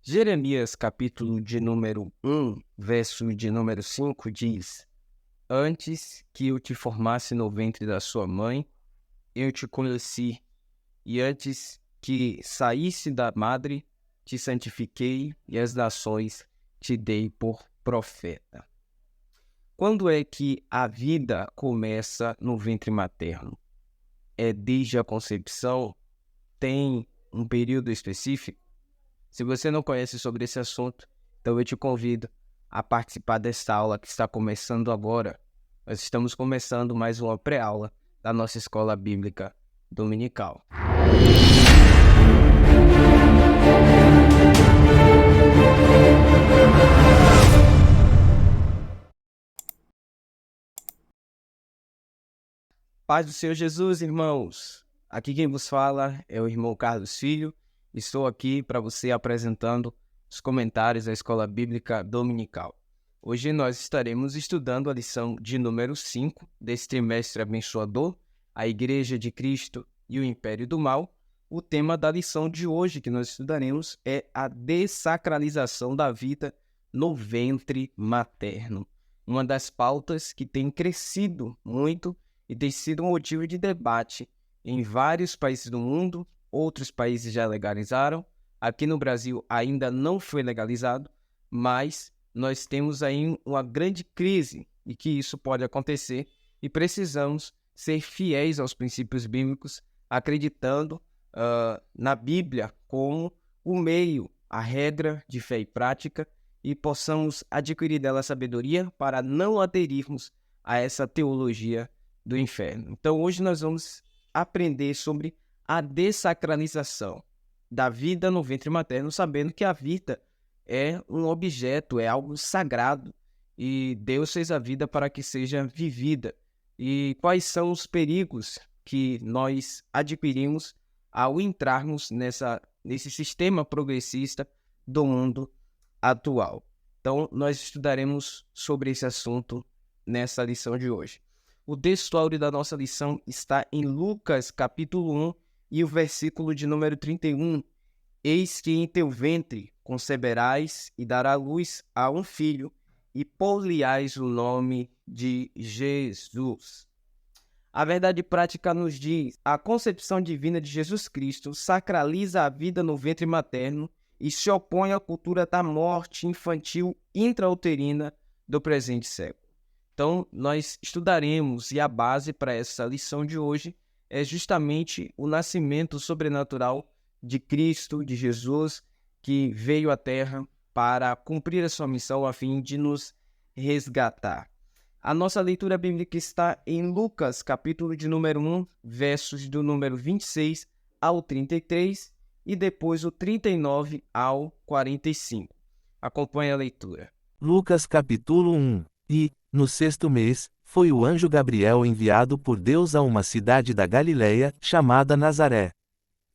Jeremias, capítulo de número 1, verso de número 5, diz: Antes que eu te formasse no ventre da sua mãe, eu te conheci, e antes que saísse da madre, te santifiquei, e as nações te dei por profeta. Quando é que a vida começa no ventre materno? É desde a concepção? Tem um período específico? Se você não conhece sobre esse assunto, então eu te convido a participar desta aula que está começando agora. Nós estamos começando mais uma pré-aula da nossa escola bíblica dominical. Paz do Senhor Jesus, irmãos! Aqui quem vos fala é o irmão Carlos Filho. Estou aqui para você apresentando os comentários da Escola Bíblica Dominical. Hoje nós estaremos estudando a lição de número 5 desse trimestre abençoador, a Igreja de Cristo e o Império do Mal. O tema da lição de hoje que nós estudaremos é a dessacralização da vida no ventre materno. Uma das pautas que tem crescido muito e tem sido um motivo de debate em vários países do mundo. Outros países já legalizaram. Aqui no Brasil ainda não foi legalizado, mas nós temos aí uma grande crise e que isso pode acontecer e precisamos ser fiéis aos princípios bíblicos, acreditando na Bíblia como o meio, a regra de fé e prática, e possamos adquirir dela sabedoria para não aderirmos a essa teologia do inferno. Então hoje nós vamos aprender sobre a dessacralização da vida no ventre materno, sabendo que a vida é um objeto, é algo sagrado e Deus fez a vida para que seja vivida. E quais são os perigos que nós adquirimos ao entrarmos nesse sistema progressista do mundo atual? Então nós estudaremos sobre esse assunto nessa lição de hoje. O texto áureo da nossa lição está em Lucas, capítulo 1, e o versículo de número 31. Eis que em teu ventre conceberás e dará luz a um filho, e pôr-lhe-ás o nome de Jesus. A verdade prática nos diz: a concepção divina de Jesus Cristo sacraliza a vida no ventre materno e se opõe à cultura da morte infantil intrauterina do presente século. Então, nós estudaremos, e a base para essa lição de hoje é justamente o nascimento sobrenatural de Cristo, de Jesus, que veio à Terra para cumprir a sua missão a fim de nos resgatar. A nossa leitura bíblica está em Lucas, capítulo de número 1, versos do número 26 ao 33 e depois o 39 ao 45. Acompanhe a leitura. Lucas capítulo 1. E, no 6º mês, foi o anjo Gabriel enviado por Deus a uma cidade da Galileia, chamada Nazaré,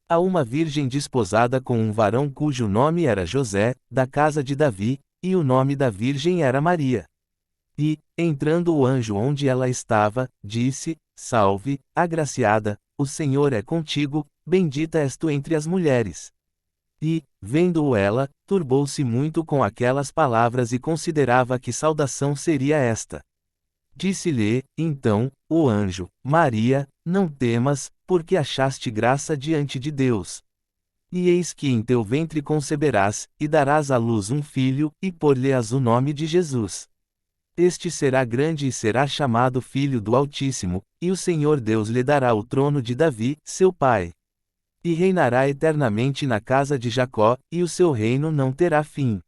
a uma virgem desposada com um varão cujo nome era José, da casa de Davi, e o nome da virgem era Maria. E, entrando o anjo onde ela estava, disse: Salve, agraciada, o Senhor é contigo, bendita és tu entre as mulheres. E, vendo-o ela, turbou-se muito com aquelas palavras e considerava que saudação seria esta. Disse-lhe, então, o anjo: Maria, não temas, porque achaste graça diante de Deus. E eis que em teu ventre conceberás, e darás à luz um filho, e pôr-lhe-ás o nome de Jesus. Este será grande e será chamado Filho do Altíssimo, e o Senhor Deus lhe dará o trono de Davi, seu pai. E reinará eternamente na casa de Jacó, e o seu reino não terá fim.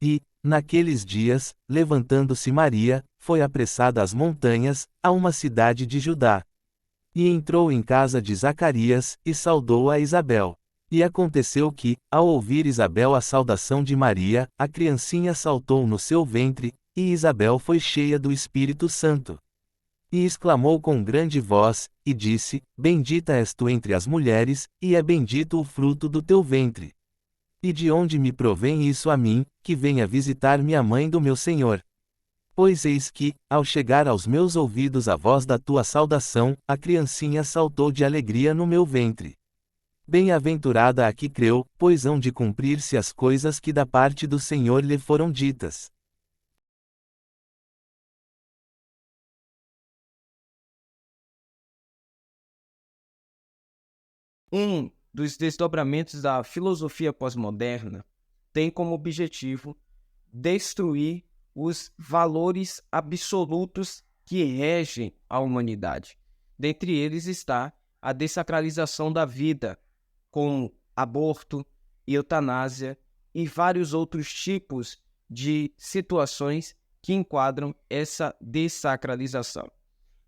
E, naqueles dias, levantando-se Maria, foi apressada às montanhas, a uma cidade de Judá. E entrou em casa de Zacarias, e saudou a Isabel. E aconteceu que, ao ouvir Isabel a saudação de Maria, a criancinha saltou no seu ventre, e Isabel foi cheia do Espírito Santo. E exclamou com grande voz, e disse: Bendita és tu entre as mulheres, e é bendito o fruto do teu ventre. E de onde me provém isso a mim, que venha visitar-me a mãe do meu Senhor? Pois eis que, ao chegar aos meus ouvidos a voz da tua saudação, a criancinha saltou de alegria no meu ventre. Bem-aventurada a que creu, pois hão de cumprir-se as coisas que da parte do Senhor lhe foram ditas. Um dos desdobramentos da filosofia pós-moderna tem como objetivo destruir os valores absolutos que regem a humanidade. Dentre eles está a dessacralização da vida, como aborto, eutanásia e vários outros tipos de situações que enquadram essa dessacralização.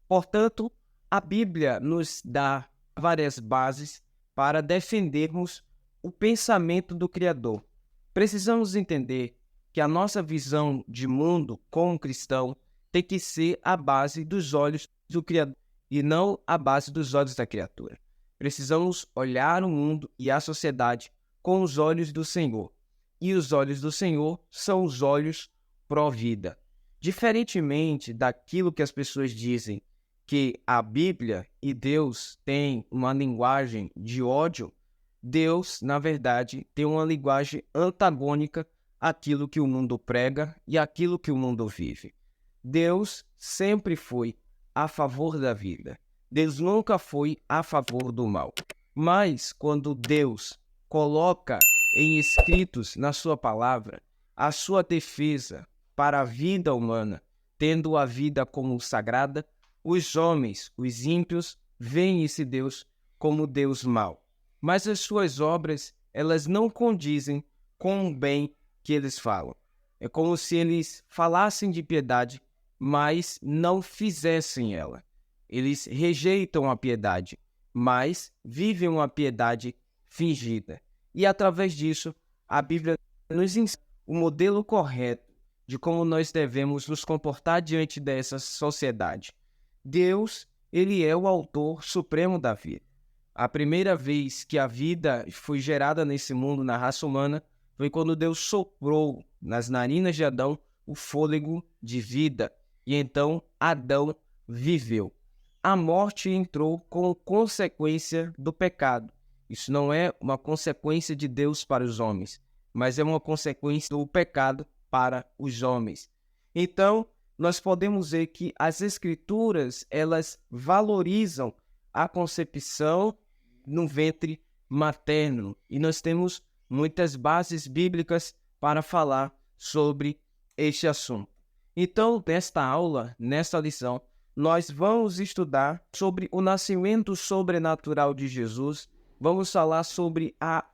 Portanto, a Bíblia nos dá várias bases para defendermos o pensamento do Criador. Precisamos entender que a nossa visão de mundo como cristão tem que ser a base dos olhos do Criador e não a base dos olhos da criatura. Precisamos olhar o mundo e a sociedade com os olhos do Senhor. E os olhos do Senhor são os olhos pró-vida. Diferentemente daquilo que as pessoas dizem, que a Bíblia e Deus têm uma linguagem de ódio, Deus, na verdade, tem uma linguagem antagônica àquilo que o mundo prega e àquilo que o mundo vive. Deus sempre foi a favor da vida. Deus nunca foi a favor do mal. Mas quando Deus coloca em escritos na sua palavra a sua defesa para a vida humana, tendo a vida como sagrada, os homens, os ímpios, veem esse Deus como Deus mau. Mas as suas obras, elas não condizem com o bem que eles falam. É como se eles falassem de piedade, mas não fizessem ela. Eles rejeitam a piedade, mas vivem uma piedade fingida. E através disso, a Bíblia nos ensina o modelo correto de como nós devemos nos comportar diante dessa sociedade. Deus, ele é o autor supremo da vida. A primeira vez que a vida foi gerada nesse mundo, na raça humana, foi quando Deus soprou nas narinas de Adão o fôlego de vida. E então Adão viveu. A morte entrou como consequência do pecado. Isso não é uma consequência de Deus para os homens, mas é uma consequência do pecado para os homens. Então, nós podemos ver que as Escrituras, elas valorizam a concepção no ventre materno. E nós temos muitas bases bíblicas para falar sobre este assunto. Então, nesta aula, nesta lição, nós vamos estudar sobre o nascimento sobrenatural de Jesus. Vamos falar sobre a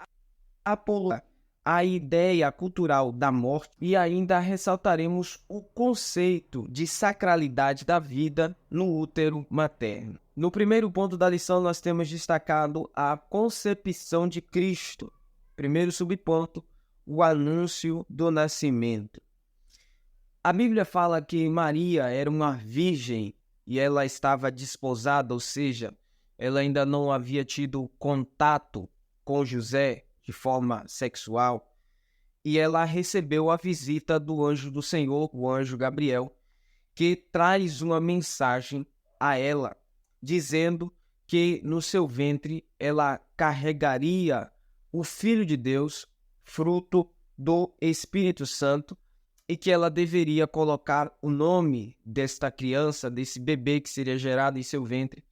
apologia, a ideia cultural da morte e ainda ressaltaremos o conceito de sacralidade da vida no útero materno. No primeiro ponto da lição, nós temos destacado a concepção de Cristo. Primeiro subponto, o anúncio do nascimento. A Bíblia fala que Maria era uma virgem e ela estava desposada, ou seja, ela ainda não havia tido contato com José de forma sexual, e ela recebeu a visita do anjo do Senhor, o anjo Gabriel, que traz uma mensagem a ela, dizendo que no seu ventre ela carregaria o Filho de Deus, fruto do Espírito Santo, e que ela deveria colocar o nome desta criança, desse bebê que seria gerado em seu ventre,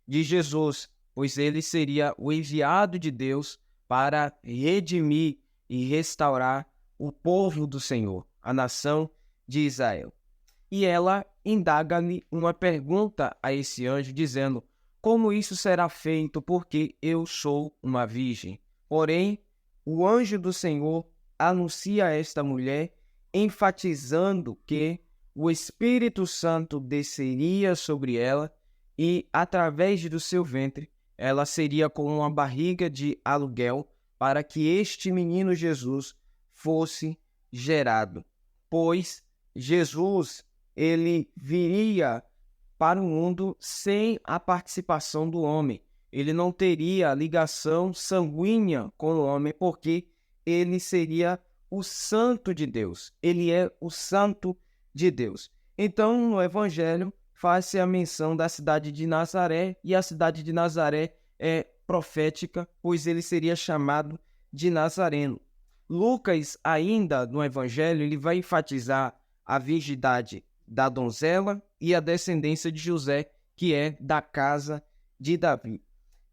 de Jesus, pois ele seria o enviado de Deus para redimir e restaurar o povo do Senhor, a nação de Israel. E ela indaga-lhe uma pergunta a esse anjo, dizendo: como isso será feito, porque eu sou uma virgem? Porém, o anjo do Senhor anuncia a esta mulher, enfatizando que o Espírito Santo desceria sobre ela e, através do seu ventre, ela seria como uma barriga de aluguel para que este menino Jesus fosse gerado. Pois Jesus, ele viria para o mundo sem a participação do homem. Ele não teria ligação sanguínea com o homem, porque ele seria o Santo de Deus. Ele é o Santo de Deus. Então, no Evangelho, faz-se a menção da cidade de Nazaré, e a cidade de Nazaré é profética, pois ele seria chamado de Nazareno. Lucas, ainda no Evangelho, ele vai enfatizar a virgindade da donzela e a descendência de José, que é da casa de Davi.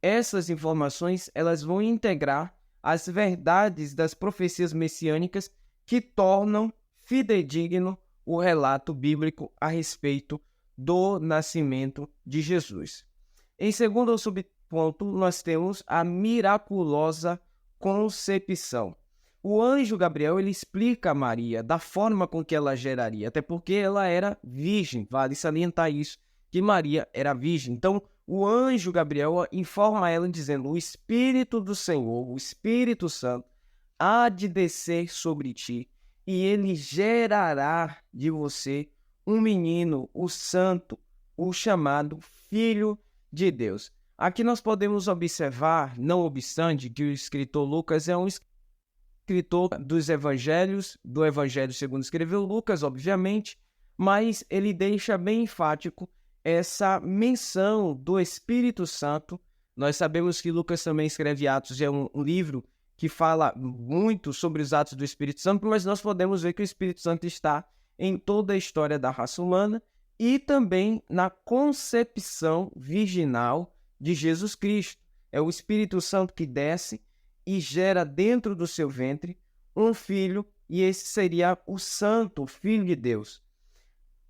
Essas informações elas vão integrar as verdades das profecias messiânicas que tornam fidedigno o relato bíblico a respeito do nascimento de Jesus. Em segundo subponto, nós temos a miraculosa concepção. O anjo Gabriel ele explica a Maria da forma com que ela geraria, até porque ela era virgem, vale salientar isso, que Maria era virgem. Então, o anjo Gabriel informa ela dizendo: o Espírito do Senhor, o Espírito Santo, há de descer sobre ti, e ele gerará de você um menino, o Santo, o chamado Filho de Deus. Aqui nós podemos observar, não obstante, que o escritor Lucas é um escritor dos evangelhos, do evangelho segundo escreveu Lucas, obviamente, mas ele deixa bem enfático essa menção do Espírito Santo. Nós sabemos que Lucas também escreve Atos, é um livro que fala muito sobre os atos do Espírito Santo, mas nós podemos ver que o Espírito Santo está em toda a história da raça humana e também na concepção virginal de Jesus Cristo. É o Espírito Santo que desce e gera dentro do seu ventre um filho, e esse seria o Santo, o Filho de Deus.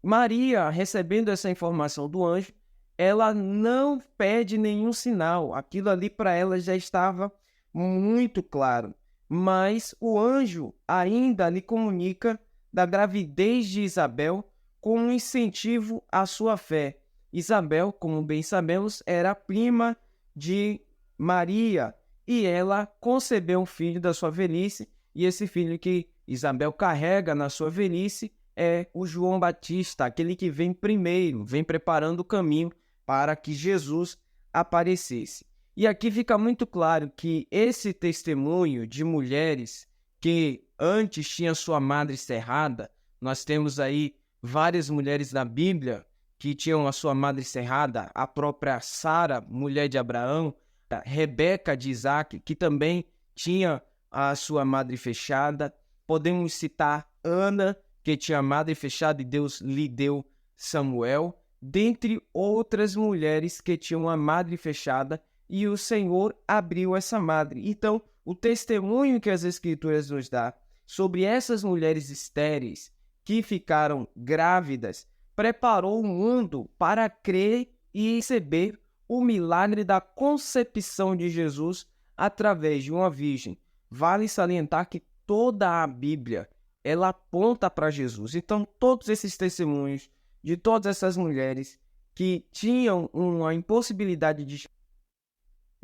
Maria, recebendo essa informação do anjo, ela não pede nenhum sinal. Aquilo ali para ela já estava muito claro. Mas o anjo ainda lhe comunica da gravidez de Isabel com um incentivo à sua fé. Isabel, como bem sabemos, era prima de Maria e ela concebeu um filho da sua velhice, e esse filho que Isabel carrega na sua velhice é o João Batista, aquele que vem primeiro, vem preparando o caminho para que Jesus aparecesse. E aqui fica muito claro que esse testemunho de mulheres que antes tinham sua madre cerrada, nós temos aí várias mulheres na Bíblia que tinham a sua madre cerrada, a própria Sara, mulher de Abraão, a Rebeca de Isaac, que também tinha a sua madre fechada. Podemos citar Ana, que tinha a madre fechada e Deus lhe deu Samuel, dentre outras mulheres que tinham a madre fechada e o Senhor abriu essa madre. Então, o testemunho que as Escrituras nos dá sobre essas mulheres estéreis que ficaram grávidas preparou o mundo para crer e receber o milagre da concepção de Jesus através de uma virgem. Vale salientar que toda a Bíblia ela aponta para Jesus. Então, todos esses testemunhos de todas essas mulheres que tinham uma impossibilidade de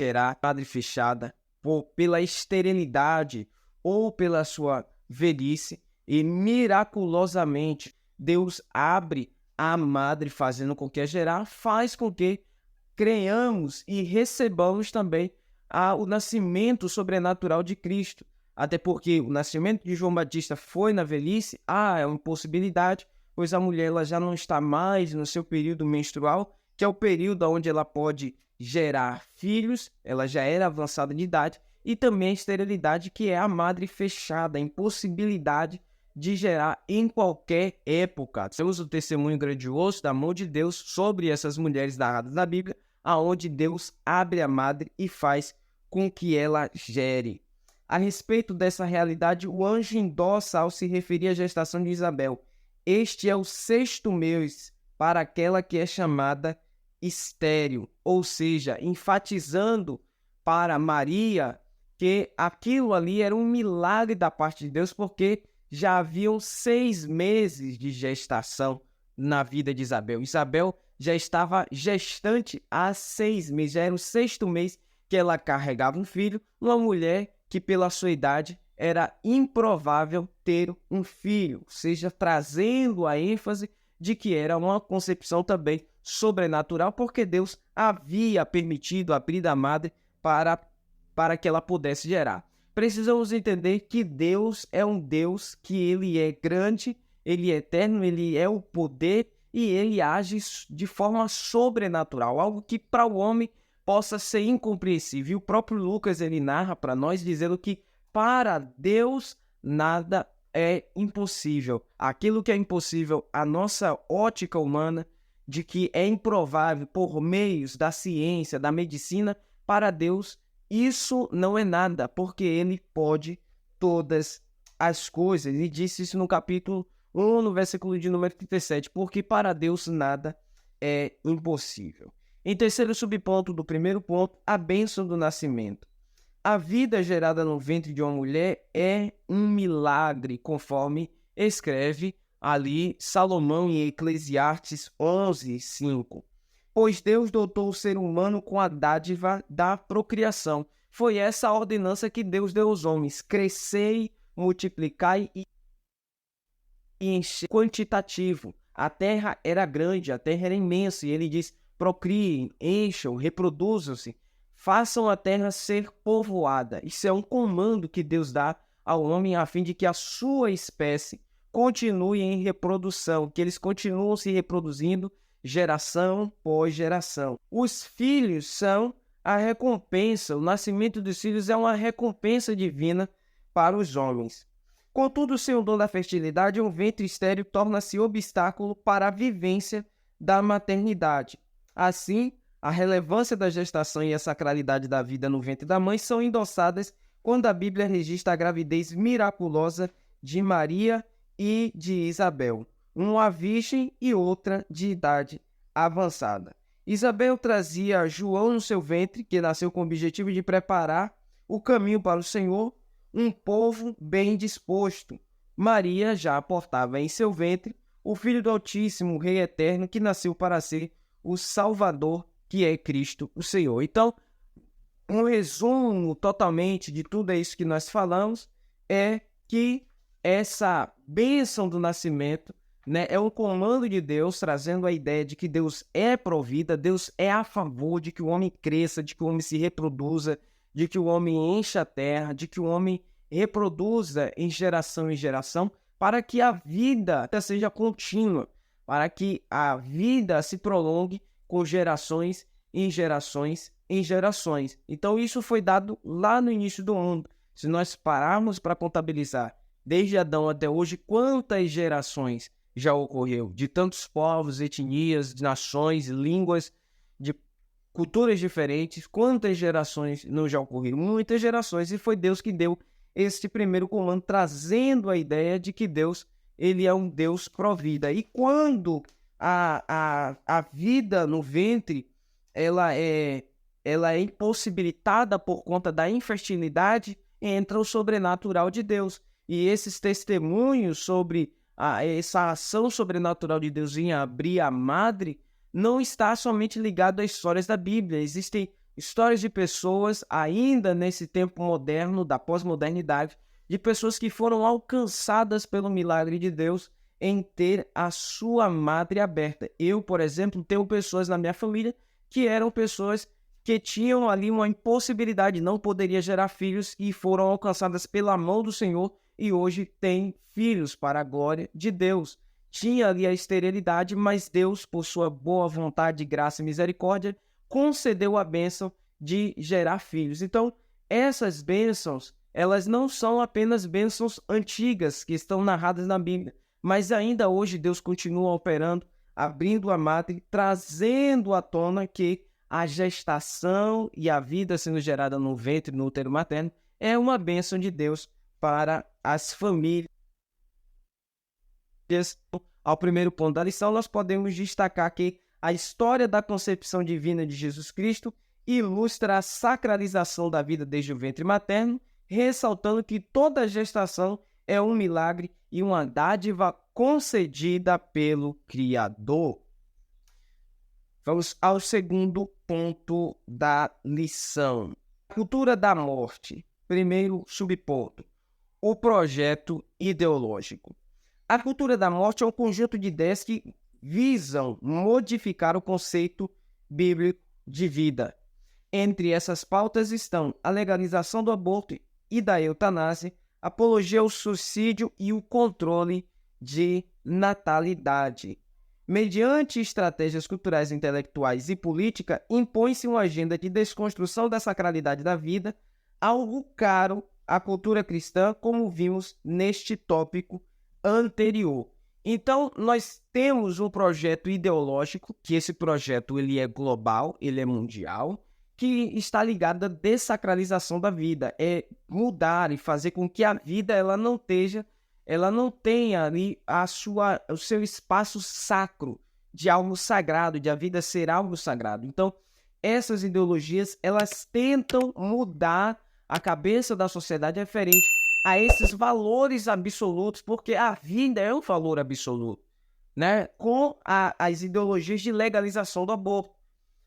gerar madre fechada pela esterilidade ou pela sua velhice, e miraculosamente Deus abre a madre, fazendo com que a gerar, faz com que creiamos e recebamos também o nascimento sobrenatural de Cristo. Até porque o nascimento de João Batista foi na velhice, é uma impossibilidade, pois a mulher ela já não está mais no seu período menstrual, que é o período onde ela pode gerar filhos, ela já era avançada de idade, e também a esterilidade, que é a madre fechada, a impossibilidade de gerar em qualquer época. Temos o testemunho grandioso da mão de Deus sobre essas mulheres narradas na Bíblia, aonde Deus abre a madre e faz com que ela gere. A respeito dessa realidade, o anjo endossa ao se referir à gestação de Isabel: este é o 6º mês para aquela que é chamada estéril, ou seja, enfatizando para Maria que aquilo ali era um milagre da parte de Deus, porque já haviam 6 meses de gestação na vida de Isabel. Isabel já estava gestante há 6 meses, já era o 6º mês que ela carregava um filho, uma mulher que pela sua idade era improvável ter um filho, ou seja, trazendo a ênfase de que era uma concepção também sobrenatural, porque Deus havia permitido abrir a madre para que ela pudesse gerar. Precisamos entender que Deus é um Deus que ele é grande, ele é eterno, ele é o poder e ele age de forma sobrenatural, algo que para o homem possa ser incompreensível. E o próprio Lucas, ele narra para nós dizendo que para Deus nada é impossível. Aquilo que é impossível, a nossa ótica humana, de que é improvável por meios da ciência, da medicina, para Deus isso não é nada, porque Ele pode todas as coisas. Ele disse isso no capítulo 1, no versículo de número 37, porque para Deus nada é impossível. Em terceiro subponto do primeiro ponto, a bênção do nascimento. A vida gerada no ventre de uma mulher é um milagre, conforme escreve ali Salomão em Eclesiastes 11:5. Pois Deus dotou o ser humano com a dádiva da procriação. Foi essa a ordenança que Deus deu aos homens: crescei, multiplicai e encher. Quantitativo. A terra era grande, a terra era imensa, e ele diz: procriem, encham, reproduzam-se, façam a terra ser povoada. Isso é um comando que Deus dá ao homem a fim de que a sua espécie continue em reprodução, que eles continuem se reproduzindo geração por geração. Os filhos são a recompensa, o nascimento dos filhos é uma recompensa divina para os homens. Contudo, sem o dom da fertilidade, um ventre estéril torna-se obstáculo para a vivência da maternidade. Assim, a relevância da gestação e a sacralidade da vida no ventre da mãe são endossadas quando a Bíblia registra a gravidez miraculosa de Maria e de Isabel, uma virgem e outra de idade avançada. Isabel trazia João no seu ventre, que nasceu com o objetivo de preparar o caminho para o Senhor, um povo bem disposto. Maria já portava em seu ventre o Filho do Altíssimo, o Rei Eterno, que nasceu para ser o Salvador, que é Cristo, o Senhor. Então, um resumo totalmente de tudo isso que nós falamos é que essa bênção do nascimento, né, é um comando de Deus, trazendo a ideia de que Deus é pró-vida, Deus é a favor de que o homem cresça, de que o homem se reproduza, de que o homem encha a terra, de que o homem reproduza em geração, para que a vida seja contínua, para que a vida se prolongue com gerações em gerações em gerações. Então isso foi dado lá no início do mundo. Se nós pararmos para contabilizar desde Adão até hoje, quantas gerações já ocorreu? De tantos povos, etnias, nações, línguas, de culturas diferentes, quantas gerações não já ocorreram? Muitas gerações, e foi Deus que deu este primeiro comando, trazendo a ideia de que Deus, ele é um Deus pró-vida. E quando a vida no ventre, ela é impossibilitada por conta da infertilidade, entra o sobrenatural de Deus. E esses testemunhos sobre essa ação sobrenatural de Deus em abrir a madre não está somente ligado às histórias da Bíblia. Existem histórias de pessoas, ainda nesse tempo moderno, da pós-modernidade, de pessoas que foram alcançadas pelo milagre de Deus em ter a sua madre aberta. Eu, por exemplo, tenho pessoas na minha família que eram pessoas que tinham ali uma impossibilidade, não poderia gerar filhos e foram alcançadas pela mão do Senhor e hoje têm filhos para a glória de Deus. Tinha ali a esterilidade, mas Deus, por sua boa vontade, graça e misericórdia, concedeu a bênção de gerar filhos. Então, essas bênçãos, elas não são apenas bênçãos antigas que estão narradas na Bíblia, mas ainda hoje Deus continua operando, abrindo a madre, trazendo à tona que a gestação e a vida sendo gerada no ventre, no útero materno, é uma bênção de Deus para as famílias. Ao primeiro ponto da lição, nós podemos destacar que a história da concepção divina de Jesus Cristo ilustra a sacralização da vida desde o ventre materno, ressaltando que toda gestação é um milagre e uma dádiva concedida pelo Criador. Vamos ao segundo ponto da lição. A cultura da morte. Primeiro subponto. O projeto ideológico. A cultura da morte é um conjunto de ideias que visam modificar o conceito bíblico de vida. Entre essas pautas estão a legalização do aborto e da eutanásia, apologia ao suicídio e o controle de natalidade. mediante estratégias culturais, intelectuais e política, impõe-se uma agenda de desconstrução da sacralidade da vida, algo caro à cultura cristã, como vimos neste tópico anterior. Então, nós temos um projeto ideológico, que esse projeto ele é global, ele é mundial, que está ligado à dessacralização da vida, é mudar e fazer com que a vida ela não tenha ali o seu espaço sacro, de algo sagrado, de a vida ser algo sagrado. Então, essas ideologias, elas tentam mudar a cabeça da sociedade referente a esses valores absolutos, porque a vida é um valor absoluto, né? Com as ideologias de legalização do aborto.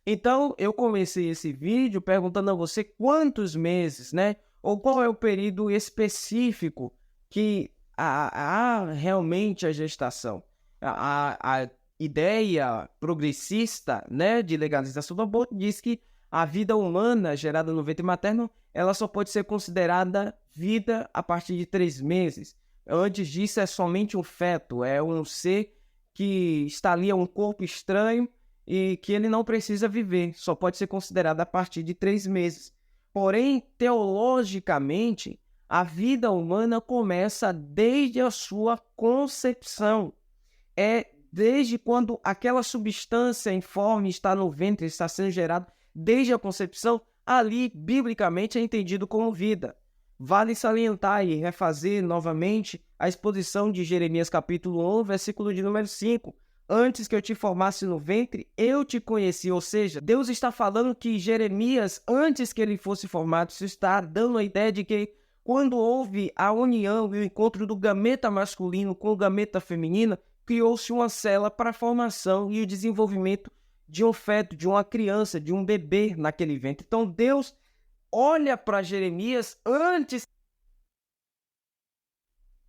Então, eu comecei esse vídeo perguntando a você quantos meses, né? Ou qual é o período específico que há realmente a gestação. A ideia progressista, né, de legalização do aborto diz que a vida humana gerada no ventre materno, ela só pode ser considerada vida a partir de 3 meses. Antes disso é somente um feto, é um ser que está ali, é um corpo estranho, e que ele não precisa viver, só pode ser considerado a partir de 3 meses. Porém, teologicamente, a vida humana começa desde a sua concepção. É desde quando aquela substância informe está no ventre, está sendo gerada, desde a concepção, ali, biblicamente, é entendido como vida. Vale salientar e refazer novamente a exposição de Jeremias capítulo 1, versículo de número 5. Antes que eu te formasse no ventre, eu te conheci. Ou seja, Deus está falando que Jeremias, antes que ele fosse formado, isso está dando a ideia de que quando houve a união e o encontro do gameta masculino com o gameta feminino, criou-se uma célula para a formação e o desenvolvimento de um feto, de uma criança, de um bebê naquele ventre. Então Deus olha para Jeremias antes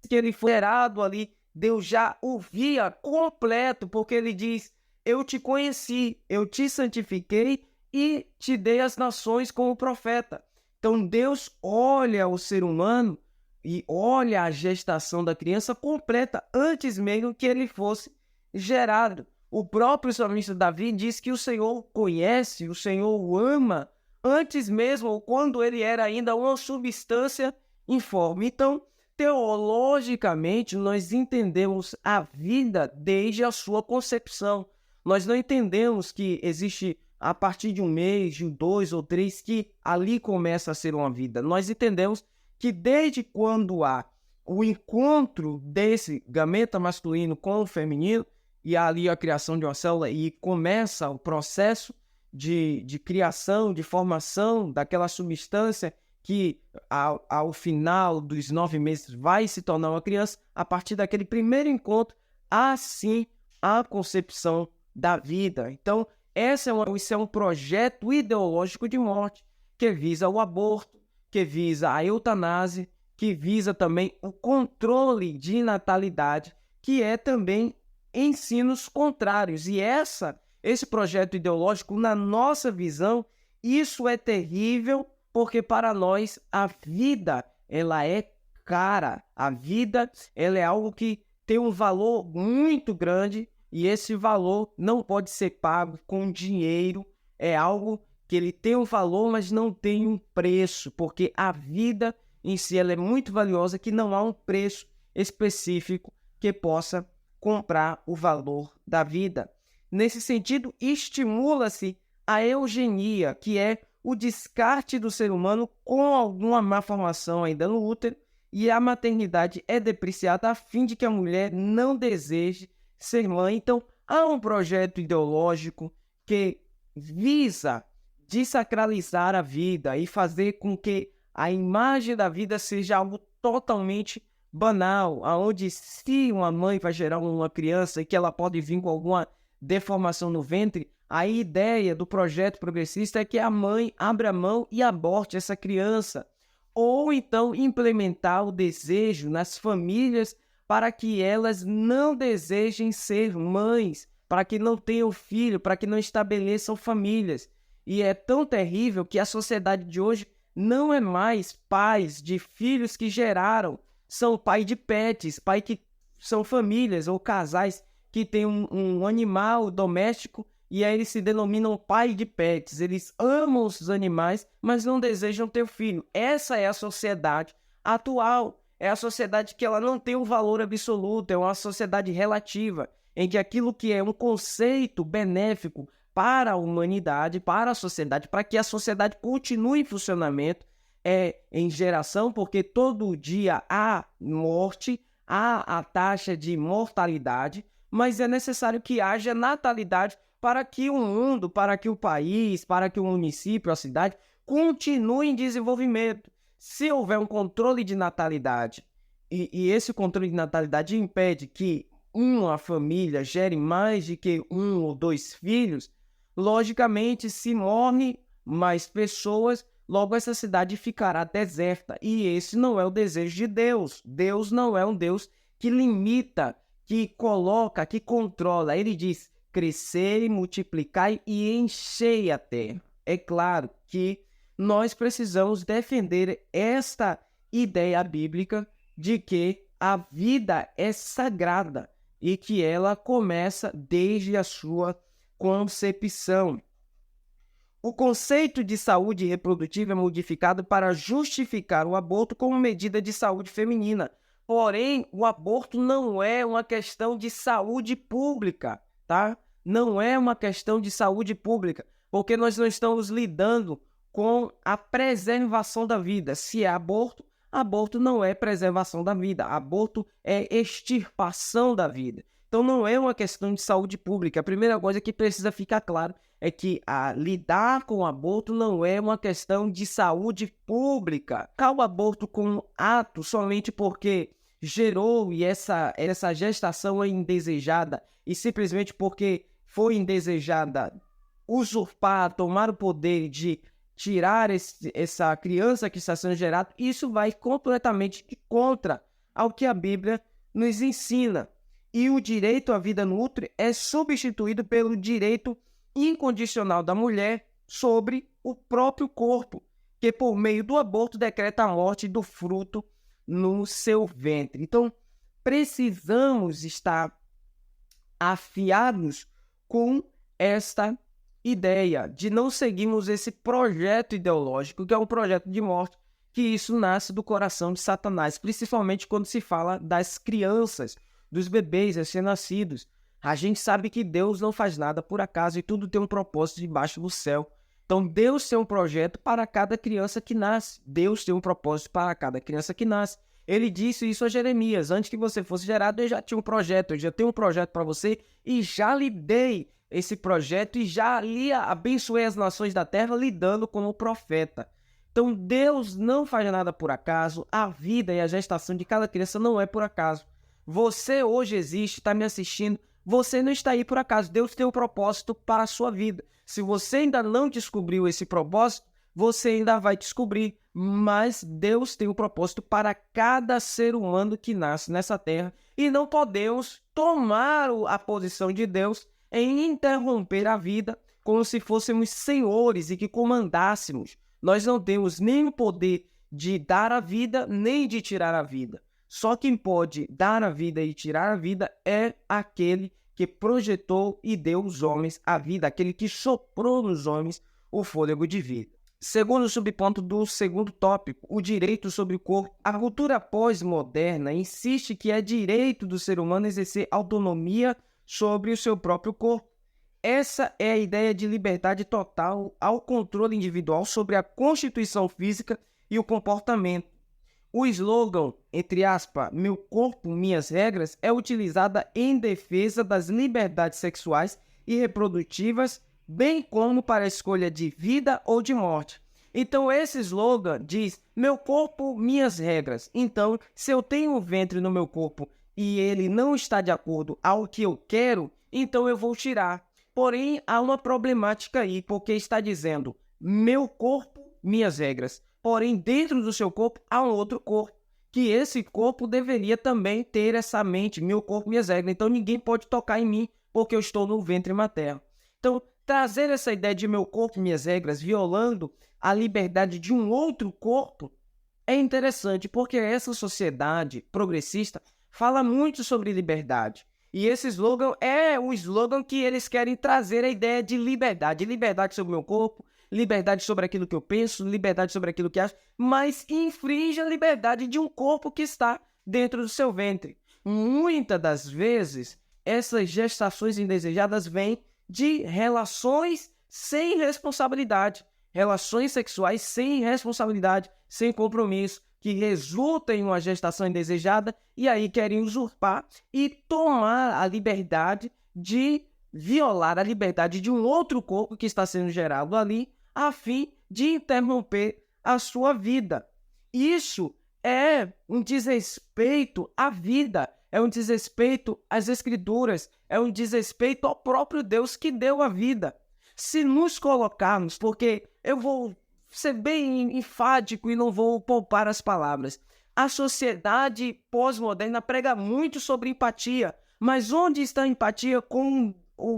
que ele foi gerado ali. Deus já o via completo, porque ele diz: eu te conheci, eu te santifiquei e te dei as nações como profeta. Então Deus olha o ser humano e olha a gestação da criança completa antes mesmo que ele fosse gerado. O próprio salmista Davi diz que o Senhor conhece, o Senhor o ama antes mesmo, ou quando ele era ainda uma substância informe. Então, teologicamente, nós entendemos a vida desde a sua concepção. Nós não entendemos que existe a partir de 1 mês, de 2 ou 3, que ali começa a ser uma vida. Nós entendemos que desde quando há o encontro desse gameta masculino com o feminino, e há ali a criação de uma célula, e começa o processo de criação, de formação daquela substância que ao final dos 9 meses vai se tornar uma criança, a partir daquele primeiro encontro, há sim a concepção da vida. Então, isso é um projeto ideológico de morte, que visa o aborto, que visa a eutanásia, que visa também o controle de natalidade, que é também ensinos contrários. E esse projeto ideológico, na nossa visão, isso é terrível, porque para nós a vida, ela é cara. A vida, ela é algo que tem um valor muito grande e esse valor não pode ser pago com dinheiro. É algo que ele tem um valor, mas não tem um preço, porque a vida em si ela é muito valiosa, que não há um preço específico que possa comprar o valor da vida. Nesse sentido, estimula-se a eugenia, que é o descarte do ser humano com alguma malformação ainda no útero, e a maternidade é depreciada a fim de que a mulher não deseje ser mãe. Então, há um projeto ideológico que visa desacralizar a vida e fazer com que a imagem da vida seja algo totalmente banal, onde se uma mãe vai gerar uma criança e que ela pode vir com alguma deformação no ventre, a ideia do projeto progressista é que a mãe abra mão e aborte essa criança, ou então implementar o desejo nas famílias para que elas não desejem ser mães, para que não tenham filho, para que não estabeleçam famílias. E é tão terrível que a sociedade de hoje não é mais pais de filhos que geraram, são pai de pets, pai que são famílias ou casais que tem um animal doméstico e aí eles se denominam pai de pets. Eles amam os animais, mas não desejam ter filho. Essa é a sociedade atual. É a sociedade que ela não tem um valor absoluto, é uma sociedade relativa, em que aquilo que é um conceito benéfico para a humanidade, para a sociedade, para que a sociedade continue em funcionamento, é em geração, porque todo dia há morte, há a taxa de mortalidade, mas é necessário que haja natalidade para que o mundo, para que o país, para que o município, a cidade, continue em desenvolvimento. Se houver um controle de natalidade e esse controle de natalidade impede que uma família gere mais de que 1 ou 2 filhos, logicamente, se morre mais pessoas, logo essa cidade ficará deserta. E esse não é o desejo de Deus. Deus não é um Deus que limita, que coloca, que controla. Ele diz: crescei, multiplicai e enchei a terra. É claro que nós precisamos defender esta ideia bíblica de que a vida é sagrada e que ela começa desde a sua concepção. O conceito de saúde reprodutiva é modificado para justificar o aborto como medida de saúde feminina. Porém, o aborto não é uma questão de saúde pública, tá? Não é uma questão de saúde pública, porque nós não estamos lidando com a preservação da vida. Se é aborto, aborto não é preservação da vida. Aborto é extirpação da vida. Então não é uma questão de saúde pública. A primeira coisa que precisa ficar claro é que lidar com o aborto não é uma questão de saúde pública. O aborto como ato somente porque gerou e essa gestação é indesejada e simplesmente porque foi indesejada usurpar, tomar o poder de tirar essa criança que está sendo gerada, isso vai completamente contra ao que a Bíblia nos ensina. E o direito à vida no útero é substituído pelo direito incondicional da mulher sobre o próprio corpo, que por meio do aborto decreta a morte do fruto no seu ventre. Então, precisamos estar afiados com esta ideia de não seguirmos esse projeto ideológico, que é um projeto de morte, que isso nasce do coração de Satanás, principalmente quando se fala das crianças, dos bebês recém-nascidos. A gente sabe que Deus não faz nada por acaso e tudo tem um propósito debaixo do céu. Então Deus tem um projeto para cada criança que nasce. Deus tem um propósito para cada criança que nasce. Ele disse isso a Jeremias: antes que você fosse gerado, eu já tinha um projeto, eu já tenho um projeto para você e já lhe dei esse projeto e já lhe abençoei as nações da terra lidando como profeta. Então Deus não faz nada por acaso, a vida e a gestação de cada criança não é por acaso. Você hoje existe, está me assistindo, você não está aí por acaso. Deus tem um propósito para a sua vida. Se você ainda não descobriu esse propósito, você ainda vai descobrir, mas Deus tem um propósito para cada ser humano que nasce nessa terra e não podemos tomar a posição de Deus em interromper a vida como se fôssemos senhores e que comandássemos. Nós não temos nem o poder de dar a vida, nem de tirar a vida. Só quem pode dar a vida e tirar a vida é aquele que projetou e deu aos homens a vida, aquele que soprou nos homens o fôlego de vida. Segundo subponto do segundo tópico, o direito sobre o corpo. A cultura pós-moderna insiste que é direito do ser humano exercer autonomia sobre o seu próprio corpo. Essa é a ideia de liberdade total ao controle individual sobre a constituição física e o comportamento. O slogan, entre aspas, meu corpo, minhas regras, é utilizada em defesa das liberdades sexuais e reprodutivas, bem como para a escolha de vida ou de morte. Então esse slogan diz, meu corpo, minhas regras. Então, se eu tenho um ventre no meu corpo e ele não está de acordo ao que eu quero, então eu vou tirar. Porém, há uma problemática aí, porque está dizendo, meu corpo, minhas regras. Porém, dentro do seu corpo, há um outro corpo, que esse corpo deveria também ter essa mente, meu corpo, minhas regras. Então, ninguém pode tocar em mim, porque eu estou no ventre materno. Então, trazer essa ideia de meu corpo, minhas regras, violando a liberdade de um outro corpo, é interessante, porque essa sociedade progressista fala muito sobre liberdade. E esse slogan é o slogan que eles querem trazer a ideia de liberdade. Liberdade sobre o meu corpo, liberdade sobre aquilo que eu penso, liberdade sobre aquilo que acho, mas infringe a liberdade de um corpo que está dentro do seu ventre. Muitas das vezes, essas gestações indesejadas vêm de relações sem responsabilidade, relações sexuais sem responsabilidade, sem compromisso, que resultam em uma gestação indesejada e aí querem usurpar e tomar a liberdade de violar a liberdade de um outro corpo que está sendo gerado ali, a fim de interromper a sua vida. Isso é um desrespeito à vida, é um desrespeito às Escrituras, é um desrespeito ao próprio Deus que deu a vida. Se nos colocarmos, porque eu vou ser bem enfático e não vou poupar as palavras, a sociedade pós-moderna prega muito sobre empatia, mas onde está a empatia com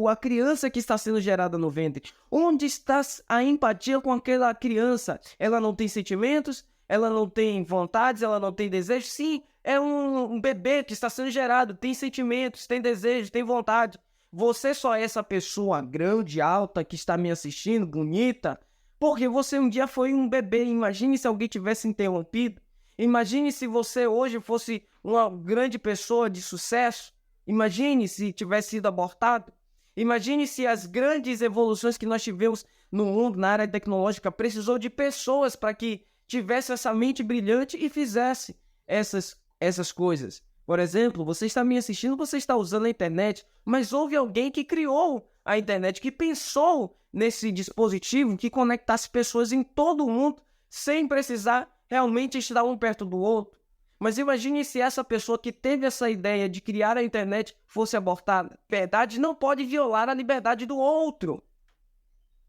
a criança que está sendo gerada no ventre? Onde está a empatia com aquela criança? Ela não tem sentimentos? Ela não tem vontades? Ela não tem desejos? Sim, é um bebê que está sendo gerado, tem sentimentos, tem desejos, tem vontade. Você só é essa pessoa grande, alta, que está me assistindo, bonita, porque você um dia foi um bebê. Imagine se alguém tivesse interrompido. Imagine se você hoje fosse uma grande pessoa de sucesso. Imagine se tivesse sido abortado. Imagine se as grandes evoluções que nós tivemos no mundo, na área tecnológica, precisou de pessoas para que tivesse essa mente brilhante e fizesse essas coisas. Por exemplo, você está me assistindo, você está usando a internet, mas houve alguém que criou a internet, que pensou nesse dispositivo que conectasse pessoas em todo o mundo sem precisar realmente estar um perto do outro. Mas imagine se essa pessoa que teve essa ideia de criar a internet fosse abortada. A verdade não pode violar a liberdade do outro.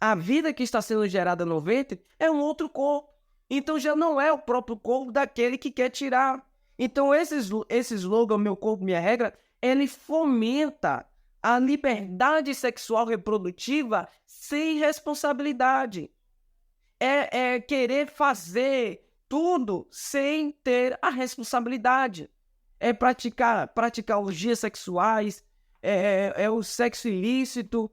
A vida que está sendo gerada no ventre é um outro corpo. Então já não é o próprio corpo daquele que quer tirar. Então esse slogan, meu corpo, minha regra, ele fomenta a liberdade sexual reprodutiva sem responsabilidade. É querer fazer tudo sem ter a responsabilidade. É praticar orgias sexuais, é o sexo ilícito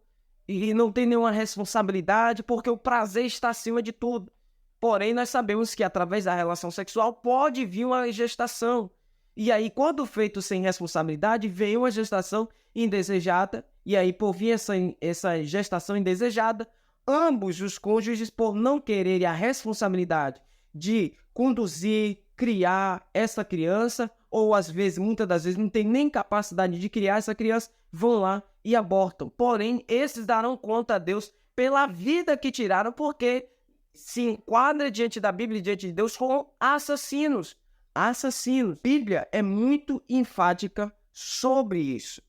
e não tem nenhuma responsabilidade, porque o prazer está acima de tudo. Porém, nós sabemos que através da relação sexual pode vir uma gestação. E aí, quando feito sem responsabilidade, vem uma gestação indesejada. E aí, por vir essa gestação indesejada, ambos os cônjuges, por não quererem a responsabilidade de conduzir, criar essa criança, ou às vezes, muitas das vezes, não tem nem capacidade de criar essa criança, vão lá e abortam. Porém, esses darão conta a Deus pela vida que tiraram, porque se enquadra diante da Bíblia e diante de Deus como assassinos. Assassinos. A Bíblia é muito enfática sobre isso.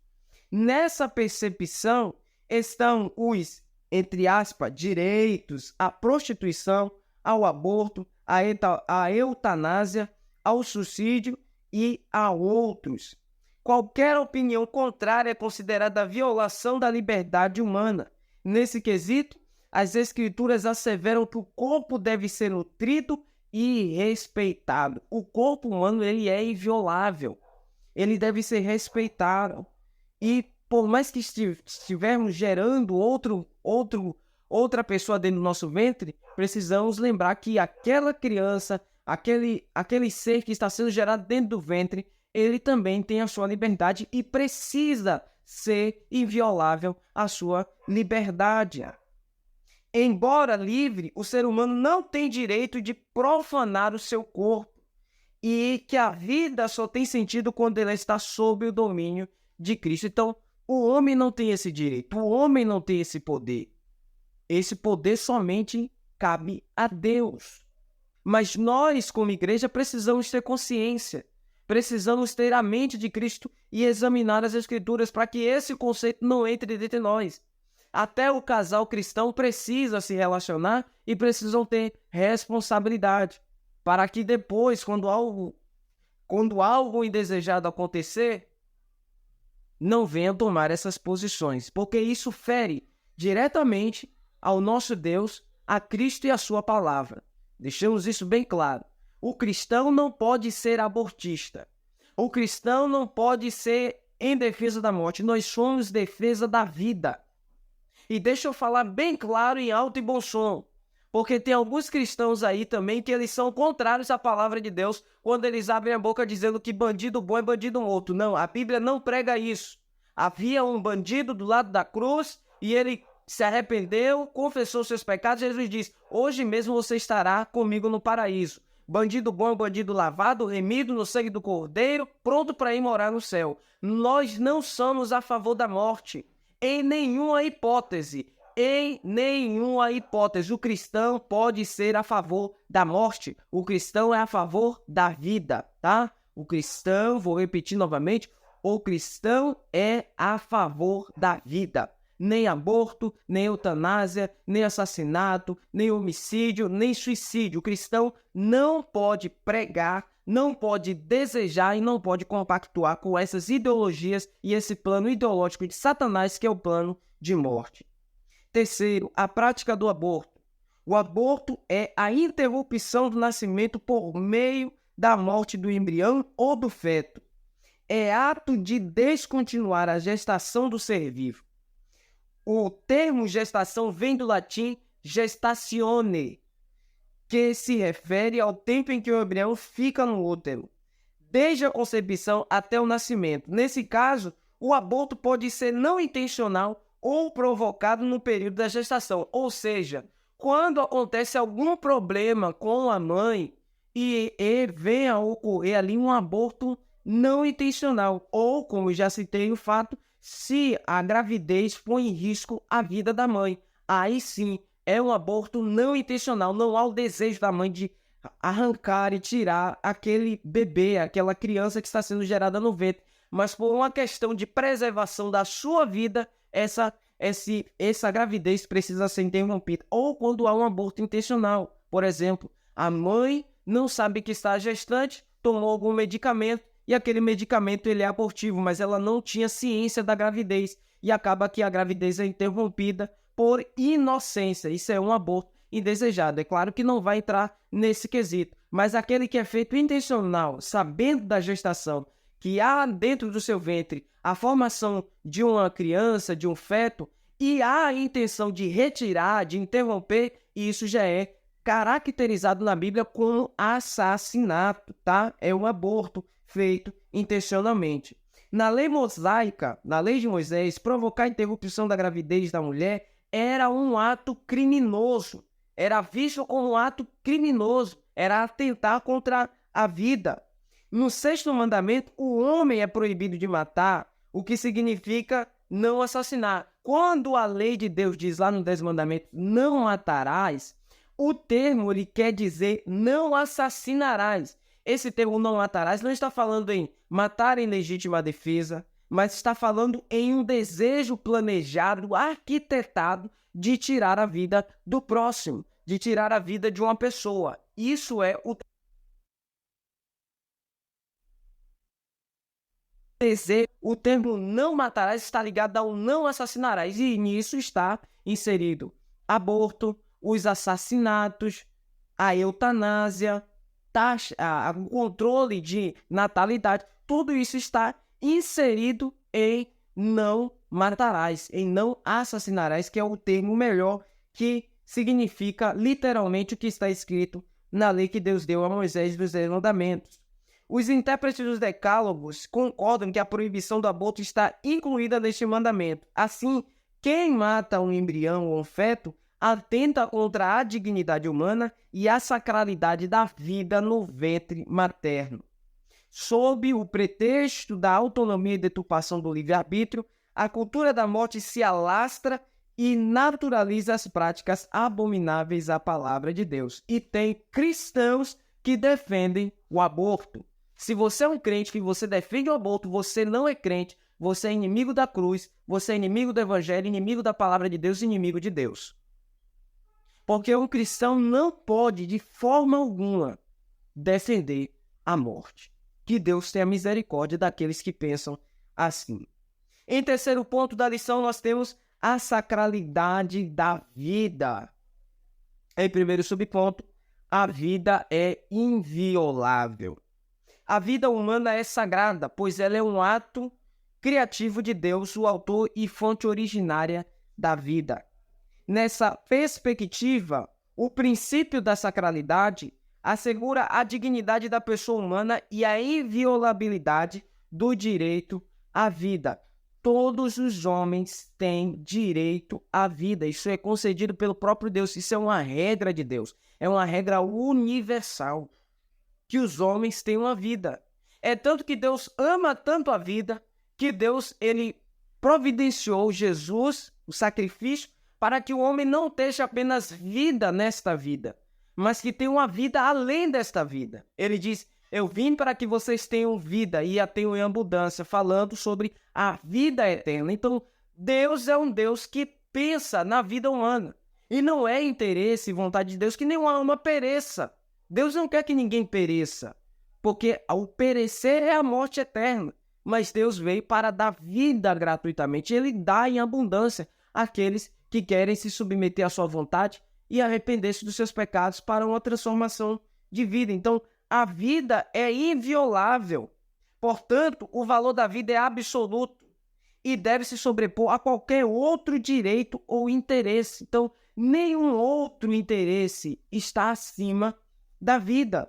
Nessa percepção estão os, entre aspas, direitos à prostituição, ao aborto, à eutanásia, ao suicídio e a outros. Qualquer opinião contrária é considerada violação da liberdade humana. Nesse quesito, as Escrituras asseveram que o corpo deve ser nutrido e respeitado. O corpo humano, ele é inviolável. Ele deve ser respeitado. E por mais que estivermos gerando outra pessoa dentro do nosso ventre, precisamos lembrar que aquela criança, aquele ser que está sendo gerado dentro do ventre, ele também tem a sua liberdade e precisa ser inviolável a sua liberdade. Embora livre, o ser humano não tem direito de profanar o seu corpo, e que a vida só tem sentido quando ela está sob o domínio de Cristo. Então, o homem não tem esse direito, o homem não tem esse poder. Esse poder somente cabe a Deus. Mas nós, como igreja, precisamos ter consciência, precisamos ter a mente de Cristo e examinar as Escrituras para que esse conceito não entre dentro de nós. Até o casal cristão precisa se relacionar e precisam ter responsabilidade para que depois, quando algo indesejado acontecer, não venham tomar essas posições, porque isso fere diretamente ao nosso Deus, a Cristo e a sua palavra. Deixamos isso bem claro. O cristão não pode ser abortista. O cristão não pode ser em defesa da morte, nós somos defesa da vida. E deixa eu falar bem claro, em alto e bom som, porque tem alguns cristãos aí também que eles são contrários à palavra de Deus quando eles abrem a boca dizendo que bandido bom é bandido morto. Não, a Bíblia não prega isso. Havia um bandido do lado da cruz e ele se arrependeu, confessou seus pecados. Jesus diz: hoje mesmo você estará comigo no paraíso. Bandido bom é um bandido lavado, remido no sangue do Cordeiro, pronto para ir morar no céu. Nós não somos a favor da morte, em nenhuma hipótese. Em nenhuma hipótese. O cristão pode ser a favor da morte. O cristão é a favor da vida, tá? O cristão, vou repetir novamente, o cristão é a favor da vida. Nem aborto, nem eutanásia, nem assassinato, nem homicídio, nem suicídio. O cristão não pode pregar, não pode desejar e não pode compactuar com essas ideologias e esse plano ideológico de Satanás, que é o plano de morte. Terceiro, a prática do aborto. O aborto é a interrupção do nascimento por meio da morte do embrião ou do feto. É ato de descontinuar a gestação do ser vivo. O termo gestação vem do latim gestatione, que se refere ao tempo em que o embrião fica no útero, desde a concepção até o nascimento. Nesse caso, o aborto pode ser não intencional ou provocado no período da gestação, ou seja, quando acontece algum problema com a mãe e vem a ocorrer ali um aborto não intencional, ou, como já citei o fato, se a gravidez põe em risco a vida da mãe. Aí sim, é um aborto não intencional, não há o desejo da mãe de arrancar e tirar aquele bebê, aquela criança que está sendo gerada no ventre, mas por uma questão de preservação da sua vida, essa gravidez precisa ser interrompida. Ou quando há um aborto intencional, por exemplo, a mãe não sabe que está gestante, tomou algum medicamento e aquele medicamento ele é abortivo, mas ela não tinha ciência da gravidez e acaba que a gravidez é interrompida por inocência. Isso é um aborto indesejado. É claro que não vai entrar nesse quesito, mas aquele que é feito intencional, sabendo da gestação, que há dentro do seu ventre a formação de uma criança, de um feto, e há a intenção de retirar, de interromper, isso já é caracterizado na Bíblia como assassinato, tá? É um aborto feito intencionalmente. Na lei mosaica, na lei de Moisés, provocar a interrupção da gravidez da mulher era um ato criminoso, era visto como um ato criminoso, era atentar contra a vida. No sexto mandamento, o homem é proibido de matar, o que significa não assassinar. Quando a lei de Deus diz lá no 10 mandamentos, não matarás, o termo ele quer dizer não assassinarás. Esse termo não matarás não está falando em matar em legítima defesa, mas está falando em um desejo planejado, arquitetado de tirar a vida do próximo, de tirar a vida de uma pessoa. Isso é o desejo. O termo não matarás está ligado ao não assassinarás, e nisso está inserido aborto, os assassinatos, a eutanásia, o controle de natalidade. Tudo isso está inserido em não matarás, em não assassinarás, que é o termo melhor que significa literalmente o que está escrito na lei que Deus deu a Moisés dos 10 mandamentos. Os intérpretes dos decálogos concordam que a proibição do aborto está incluída neste mandamento. Assim, quem mata um embrião ou um feto atenta contra a dignidade humana e a sacralidade da vida no ventre materno. Sob o pretexto da autonomia e deturpação do livre-arbítrio, a cultura da morte se alastra e naturaliza as práticas abomináveis à palavra de Deus. E tem cristãos que defendem o aborto. Se você é um crente que você defende o aborto, você não é crente, você é inimigo da cruz, você é inimigo do evangelho, inimigo da palavra de Deus, inimigo de Deus. Porque um cristão não pode, de forma alguma, defender a morte. Que Deus tenha misericórdia daqueles que pensam assim. Em terceiro ponto da lição, nós temos a sacralidade da vida. Em primeiro subponto, a vida é inviolável. A vida humana é sagrada, pois ela é um ato criativo de Deus, o autor e fonte originária da vida. Nessa perspectiva, o princípio da sacralidade assegura a dignidade da pessoa humana e a inviolabilidade do direito à vida. Todos os homens têm direito à vida. Isso é concedido pelo próprio Deus. Isso é uma regra de Deus. É uma regra universal que os homens têm uma vida. É tanto que Deus ama tanto a vida que Deus ele providenciou Jesus, o sacrifício, para que o homem não tenha apenas vida nesta vida, mas que tenha uma vida além desta vida. Ele diz: eu vim para que vocês tenham vida e a tenham em abundância, falando sobre a vida eterna. Então, Deus é um Deus que pensa na vida humana. E não é interesse e vontade de Deus que nenhuma alma pereça. Deus não quer que ninguém pereça, porque o perecer é a morte eterna. Mas Deus veio para dar vida gratuitamente. Ele dá em abundância àqueles que querem se submeter à sua vontade e arrepender-se dos seus pecados para uma transformação de vida. Então, a vida é inviolável. Portanto, o valor da vida é absoluto e deve se sobrepor a qualquer outro direito ou interesse. Então, nenhum outro interesse está acima da vida.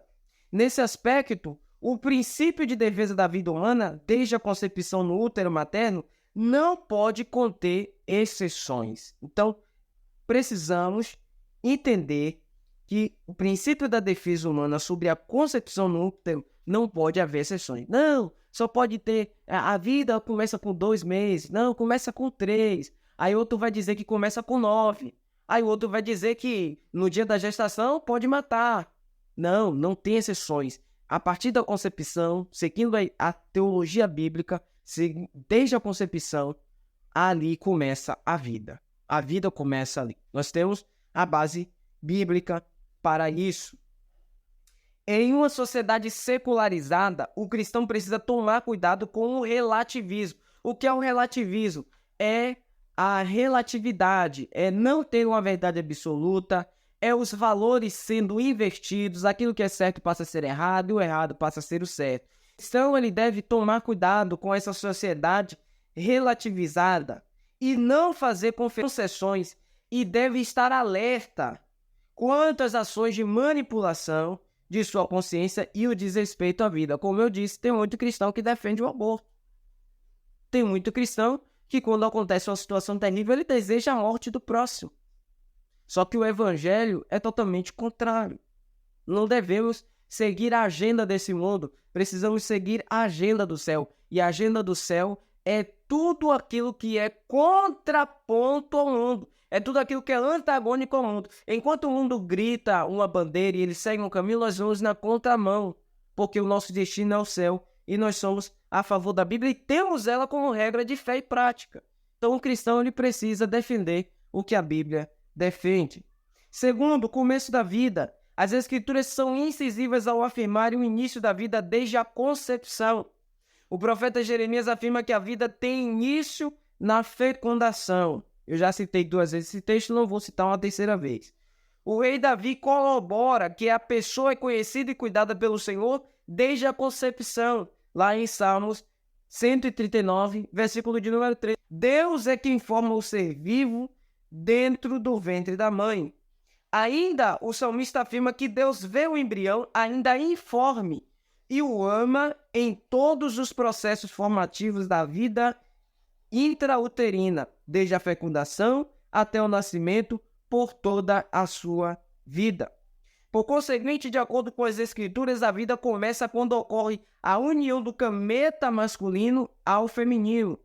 Nesse aspecto, o princípio de defesa da vida humana, desde a concepção no útero materno, não pode conter exceções. Então, precisamos entender que o princípio da defesa humana sobre a concepção no útero não pode haver exceções. Não, só pode ter, a vida começa com 2 meses, não, começa com 3. Aí outro vai dizer que começa com 9. Aí outro vai dizer que no dia da gestação pode matar. Não, não tem exceções. A partir da concepção, seguindo a teologia bíblica, desde a concepção, ali começa a vida. A vida começa ali. Nós temos a base bíblica para isso. Em uma sociedade secularizada, o cristão precisa tomar cuidado com o relativismo. O que é o relativismo? É a relatividade, é não ter uma verdade absoluta, é os valores sendo invertidos, aquilo que é certo passa a ser errado e o errado passa a ser o certo. Então ele deve tomar cuidado com essa sociedade relativizada e não fazer concessões e deve estar alerta quanto às ações de manipulação de sua consciência e o desrespeito à vida. Como eu disse, tem muito cristão que defende o aborto. Tem muito cristão que quando acontece uma situação terrível, ele deseja a morte do próximo. Só que o evangelho é totalmente contrário. Não devemos seguir a agenda desse mundo, precisamos seguir a agenda do céu. E a agenda do céu é tudo aquilo que é contraponto ao mundo. É tudo aquilo que é antagônico ao mundo. Enquanto o mundo grita uma bandeira e ele segue um caminho, nós vamos na contramão, porque o nosso destino é o céu e nós somos a favor da Bíblia e temos ela como regra de fé e prática. Então o cristão ele precisa defender o que a Bíblia defende. Segundo, o começo da vida. As Escrituras são incisivas ao afirmarem o início da vida desde a concepção. O profeta Jeremias afirma que a vida tem início na fecundação. Eu já citei 2 vezes esse texto, não vou citar uma 3ª vez. O rei Davi corrobora que a pessoa é conhecida e cuidada pelo Senhor desde a concepção. Lá em Salmos 139, versículo de número 3. Deus é quem forma o ser vivo dentro do ventre da mãe. Ainda o salmista afirma que Deus vê o embrião ainda informe e o ama em todos os processos formativos da vida intrauterina, desde a fecundação até o nascimento, por toda a sua vida. Por conseguinte, de acordo com as Escrituras, a vida começa quando ocorre a união do gameta masculino ao feminino.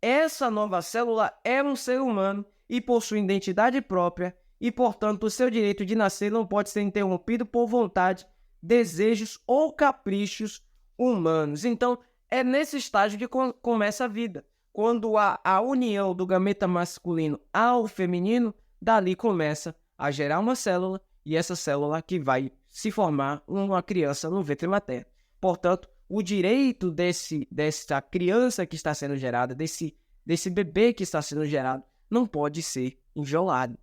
Essa nova célula é um ser humano e possui identidade própria e, portanto, o seu direito de nascer não pode ser interrompido por vontade, desejos ou caprichos humanos. Então, é nesse estágio que começa a vida. Quando há a união do gameta masculino ao feminino, dali começa a gerar uma célula e essa célula que vai se formar uma criança no ventre materno. Portanto, o direito dessa criança que está sendo gerada, desse bebê que está sendo gerado, não pode ser inviolado.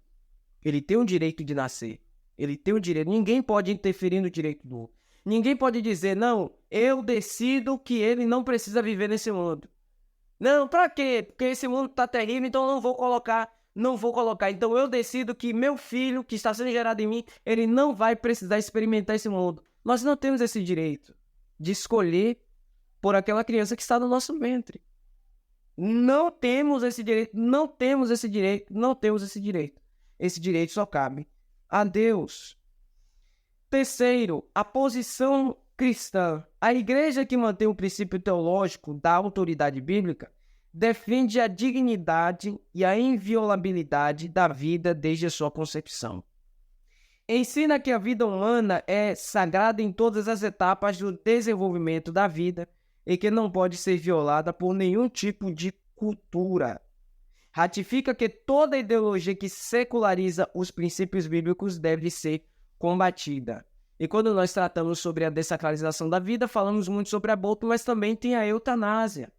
Ele tem o direito de nascer. Ele tem o direito. Ninguém pode interferir no direito do outro. Ninguém pode dizer, não, eu decido que ele não precisa viver nesse mundo. Não, pra quê? Porque esse mundo tá terrível, então eu não vou colocar. Então eu decido que meu filho, que está sendo gerado em mim, ele não vai precisar experimentar esse mundo. Nós não temos esse direito de escolher por aquela criança que está no nosso ventre. Não temos esse direito, não temos esse direito, não temos esse direito. Esse direito só cabe a Deus. Terceiro, a posição cristã. A igreja que mantém o princípio teológico da autoridade bíblica defende a dignidade e a inviolabilidade da vida desde a sua concepção. Ensina que a vida humana é sagrada em todas as etapas do desenvolvimento da vida e que não pode ser violada por nenhum tipo de cultura. Ratifica que toda ideologia que seculariza os princípios bíblicos deve ser combatida. E quando nós tratamos sobre a dessacralização da vida, falamos muito sobre aborto, mas também tem a eutanásia.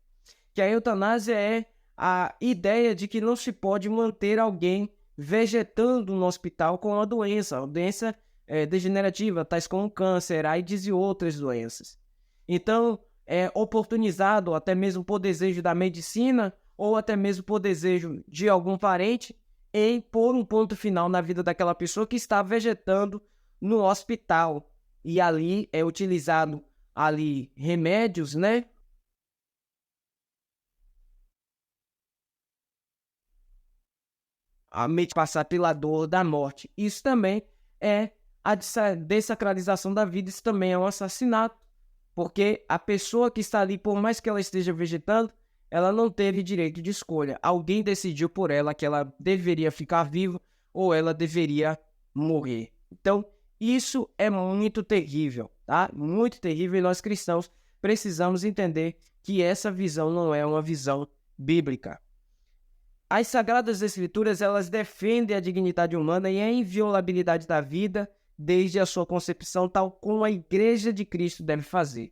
Que a eutanásia é a ideia de que não se pode manter alguém vegetando no hospital com uma doença degenerativa, tais como câncer, AIDS e outras doenças. Então, é oportunizado até mesmo por desejo da medicina ou até mesmo por desejo de algum parente em pôr um ponto final na vida daquela pessoa que está vegetando no hospital. E ali é utilizado ali remédios, né? A mente passar pela dor da morte. Isso também é a dessacralização da vida, isso também é um assassinato. Porque a pessoa que está ali, por mais que ela esteja vegetando, ela não teve direito de escolha. Alguém decidiu por ela que ela deveria ficar viva ou ela deveria morrer. Então, isso é muito terrível, tá? Muito terrível, e nós cristãos precisamos entender que essa visão não é uma visão bíblica. As Sagradas Escrituras, elas defendem a dignidade humana e a inviolabilidade da vida desde a sua concepção, tal como a Igreja de Cristo deve fazer.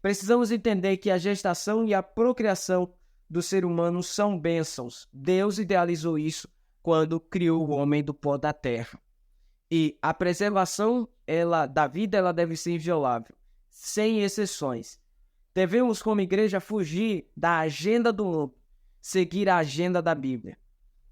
Precisamos entender que a gestação e a procriação do ser humano são bênçãos. Deus idealizou isso quando criou o homem do pó da terra. E a preservação da vida ela deve ser inviolável, sem exceções. Devemos, como igreja, fugir da agenda do mundo, seguir a agenda da Bíblia.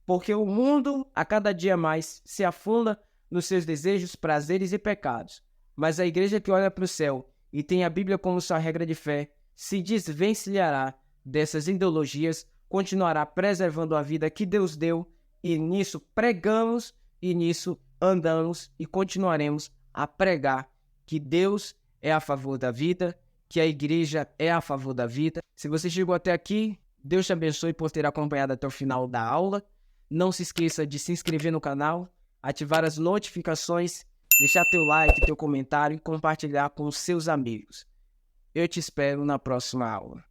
Porque o mundo, a cada dia mais, se afunda nos seus desejos, prazeres e pecados. Mas a igreja que olha para o céu e tem a Bíblia como sua regra de fé, se desvencilhará dessas ideologias, continuará preservando a vida que Deus deu, e nisso pregamos, e nisso andamos, e continuaremos a pregar que Deus é a favor da vida, que a igreja é a favor da vida. Se você chegou até aqui, Deus te abençoe por ter acompanhado até o final da aula. Não se esqueça de se inscrever no canal, ativar as notificações, deixar teu like, teu comentário e compartilhar com os seus amigos. Eu te espero na próxima aula.